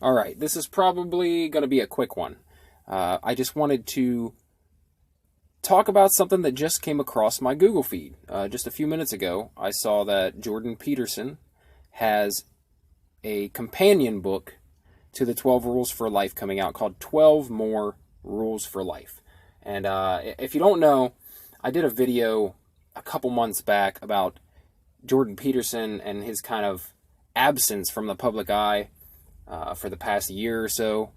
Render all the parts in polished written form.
All right, this is probably going to be a quick one. I just wanted to talk about something that just came across my Google feed. Just a few minutes ago, I saw that Jordan Peterson has a companion book to the 12 Rules for Life coming out called 12 More Rules for Life. And if you don't know, I did a video a couple months back about Jordan Peterson and his kind of absence from the public eye for the past year or so.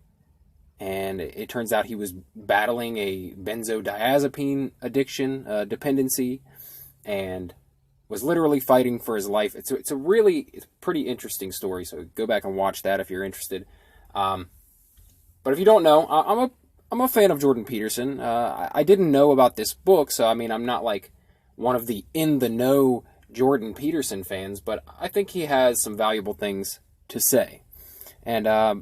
And it turns out he was battling a benzodiazepine addiction, dependency, and was literally fighting for his life. It's a pretty interesting story, so go back and watch that if you're interested. But if you don't know, I'm a fan of Jordan Peterson. I didn't know about this book, so I mean, I'm not like one of the in-the-know Jordan Peterson fans, but I think he has some valuable things to say. And I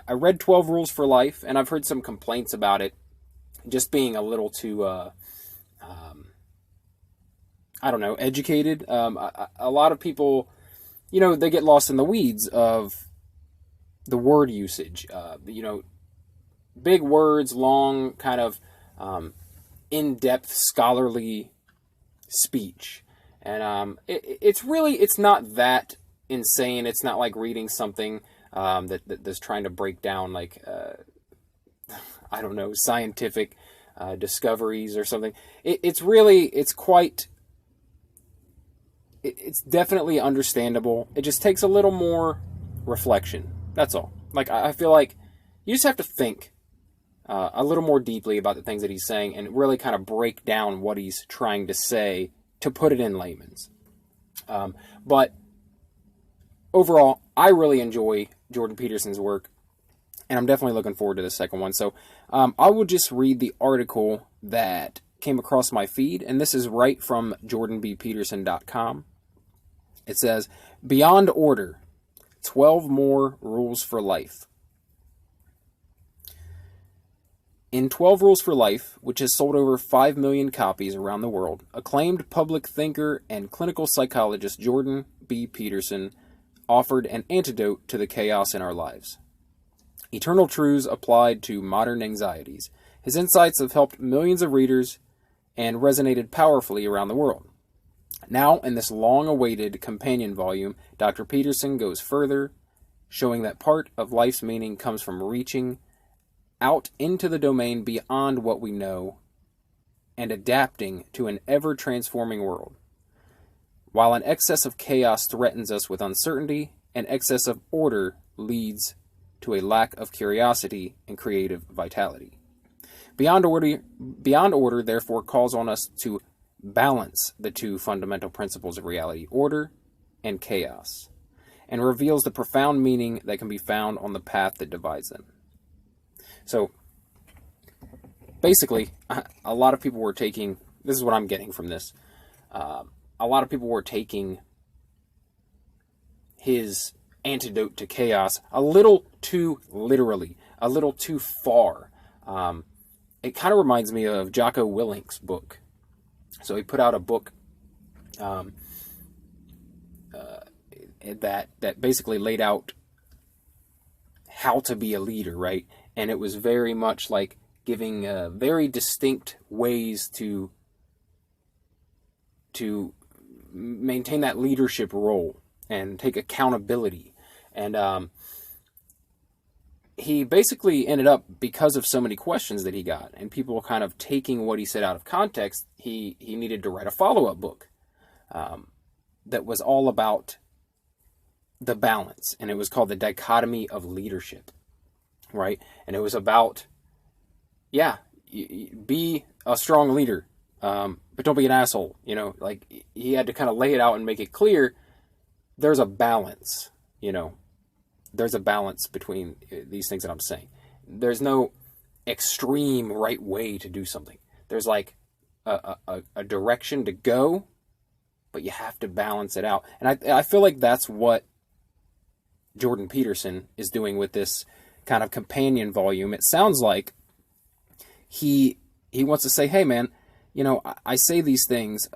read 12 Rules for Life, and I've heard some complaints about it just being a little too, I don't know, educated. A lot of people, they get lost in the weeds of the word usage. Big words, long, kind of in-depth, scholarly speech. And it's not that insane. It's not like reading something that's trying to break down I don't know, scientific discoveries or something. It's definitely understandable. It just takes a little more reflection. That's all. Like, I feel like you just have to think a little more deeply about the things that he's saying and really kind of break down what he's trying to say to put it in layman's. But overall, I really enjoy Jordan Peterson's work, and I'm definitely looking forward to the second one. So I will just read the article that came across my feed, and this is right from jordanbpeterson.com. It says, Beyond Order, 12 More Rules for Life. In 12 Rules for Life, which has sold over 5 million copies around the world, acclaimed public thinker and clinical psychologist Jordan B. Peterson offered an antidote to the chaos in our lives. Eternal truths applied to modern anxieties. His insights have helped millions of readers and resonated powerfully around the world. Now, in this long-awaited companion volume, Dr. Peterson goes further, showing that part of life's meaning comes from reaching out into the domain beyond what we know and adapting to an ever-transforming world. While an excess of chaos threatens us with uncertainty, an excess of order leads to a lack of curiosity and creative vitality. Beyond order, therefore, calls on us to balance the two fundamental principles of reality, order and chaos, and reveals the profound meaning that can be found on the path that divides them. So, basically, a lot of people were taking, this is what I'm getting from this, a lot of people were taking his antidote to chaos a little too literally, a little too far. It kind of reminds me of Jocko Willink's book. So he put out a book that basically laid out how to be a leader, right? And it was very much like giving very distinct ways to maintain that leadership role and take accountability. And he basically ended up, because of so many questions that he got and people kind of taking what he said out of context, he needed to write a follow-up book that was all about the balance. And it was called The Dichotomy of Leadership, right? And it was about, be a strong leader, but don't be an asshole. Like, he had to kind of lay it out and make it clear there's a balance, There's a balance between these things that I'm saying. There's no extreme right way to do something. There's like a direction to go, but you have to balance it out. And I feel like that's what Jordan Peterson is doing with this kind of companion volume. It sounds like he wants to say, hey man, I say these things,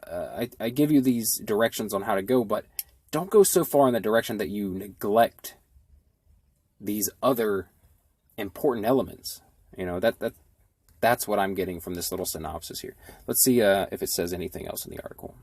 I give you these directions on how to go, but don't go so far in the direction that you neglect these other important elements. That's what I'm getting from this little synopsis here. Let's see if it says anything else in the article.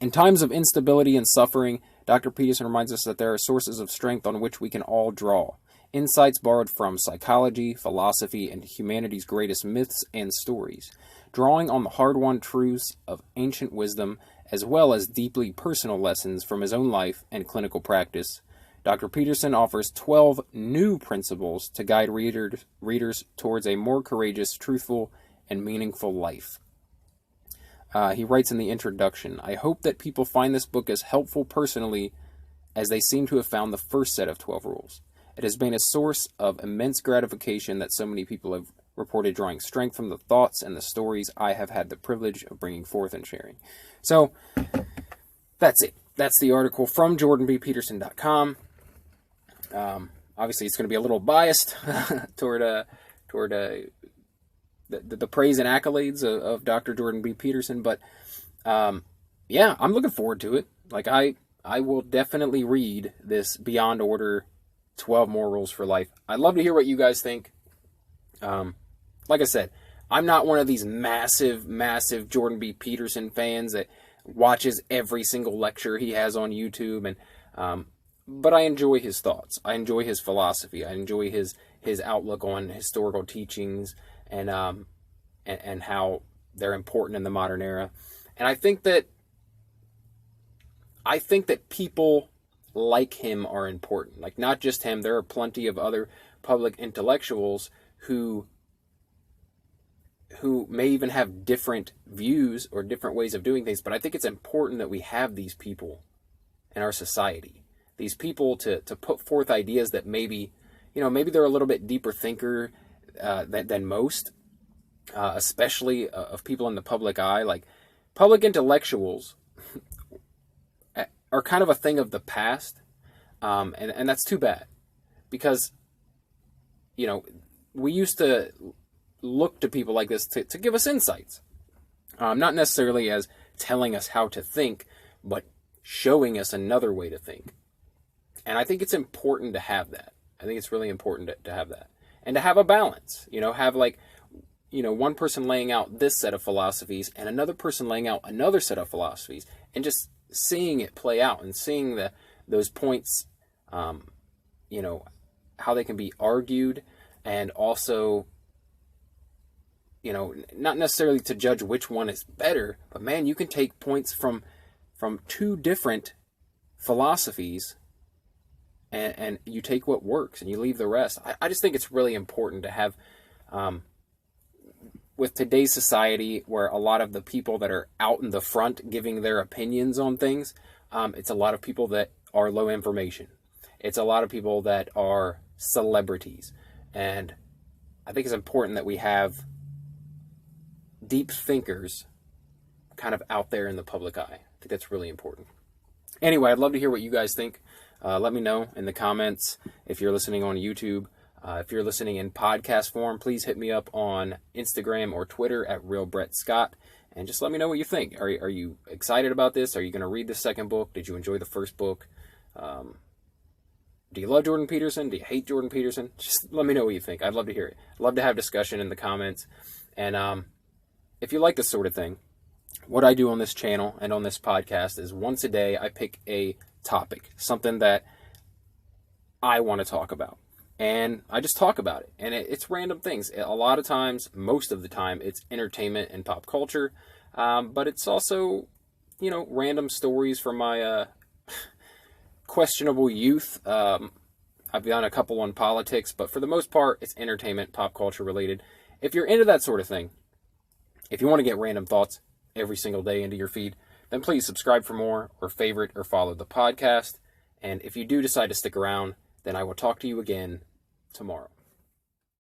In times of instability and suffering, Dr. Peterson reminds us that there are sources of strength on which we can all draw. Insights borrowed from psychology, philosophy, and humanity's greatest myths and stories. Drawing on the hard-won truths of ancient wisdom, as well as deeply personal lessons from his own life and clinical practice, Dr. Peterson offers 12 new principles to guide readers towards a more courageous, truthful, and meaningful life. He writes in the introduction, I hope that people find this book as helpful personally as they seem to have found the first set of 12 rules. It has been a source of immense gratification that so many people have reported drawing strength from the thoughts and the stories I have had the privilege of bringing forth and sharing. So, that's it. That's the article from jordanbpeterson.com. Obviously, it's going to be a little biased toward the praise and accolades of Dr. Jordan B. Peterson, but yeah, I'm looking forward to it. Like, I will definitely read this Beyond Order 12 More Rules for Life. I'd love to hear what you guys think. Like I said, I'm not one of these massive Jordan B. Peterson fans that watches every single lecture he has on YouTube, and but I enjoy his thoughts. I enjoy his philosophy. I enjoy his outlook on historical teachings and how they're important in the modern era. And I think that people like him are important. Like, not just him. There are plenty of other public intellectuals who may even have different views or different ways of doing things. But I think it's important that we have these people in our society. These people to put forth ideas that maybe they're a little bit deeper thinker than most, especially of people in the public eye. Like, public intellectuals are kind of a thing of the past, and that's too bad, because we used to look to people like this to give us insights, not necessarily as telling us how to think, but showing us another way to think. And I think it's important to have that. I think it's really important to have that. And to have a balance. Have one person laying out this set of philosophies and another person laying out another set of philosophies, and just seeing it play out and seeing those points, how they can be argued, and also, not necessarily to judge which one is better, but man, you can take points from two different philosophies, and you take what works and you leave the rest. I just think it's really important to have, with today's society, where a lot of the people that are out in the front giving their opinions on things, it's a lot of people that are low information. It's a lot of people that are celebrities. And I think it's important that we have deep thinkers kind of out there in the public eye. I think that's really important. Anyway, I'd love to hear what you guys think. Let me know in the comments if you're listening on YouTube. If you're listening in podcast form, please hit me up on Instagram or Twitter at RealBrettScott, and just let me know what you think. Are you excited about this? Are you going to read the second book? Did you enjoy the first book? Do you love Jordan Peterson? Do you hate Jordan Peterson? Just let me know what you think. I'd love to hear it. I'd love to have discussion in the comments. And if you like this sort of thing, what I do on this channel and on this podcast is once a day I pick a topic, something that I want to talk about. And I just talk about it. And it's random things. A lot of times, most of the time, it's entertainment and pop culture. But it's also, random stories from my questionable youth. I've done a couple on politics, but for the most part, it's entertainment, pop culture related. If you're into that sort of thing, if you want to get random thoughts every single day into your feed, then please subscribe for more, or favorite or follow the podcast. And if you do decide to stick around, then I will talk to you again tomorrow.